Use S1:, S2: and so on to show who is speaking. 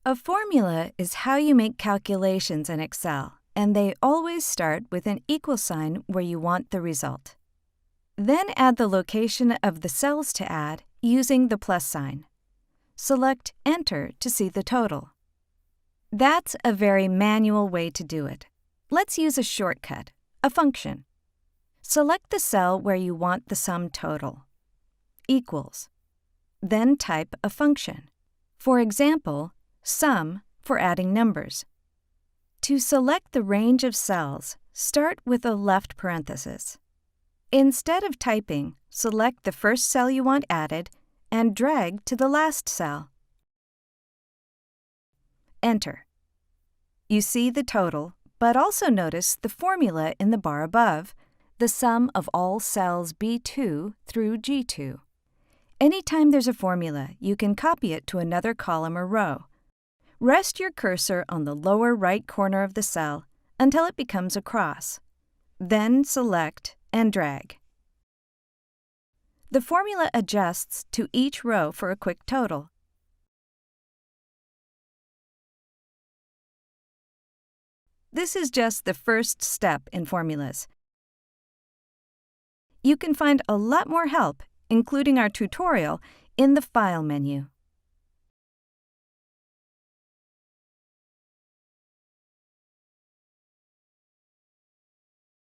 S1: A formula is how you make calculations in Excel, and they always start with an equal sign where you want the result. Then add the location of the cells to add using the plus sign. Select Enter to see the total. That's a very manual way to do it. Let's use a shortcut, a function. Select the cell where you want the sum total. Equals. Then type a function. For example, sum for adding numbers. To select the range of cells, start with a left parenthesis. Instead of typing, select the first cell you want added and drag to the last cell. Enter. You see the total, but also notice the formula in the bar above, the sum of all cells B2 through G2. Anytime there's a formula, you can copy it to another column or row. Rest your cursor on the lower right corner of the cell until it becomes a cross. Then select and drag. The formula adjusts to each row for a quick total. This is just the first step in formulas. You can find a lot more help, including our tutorial, in the File menu.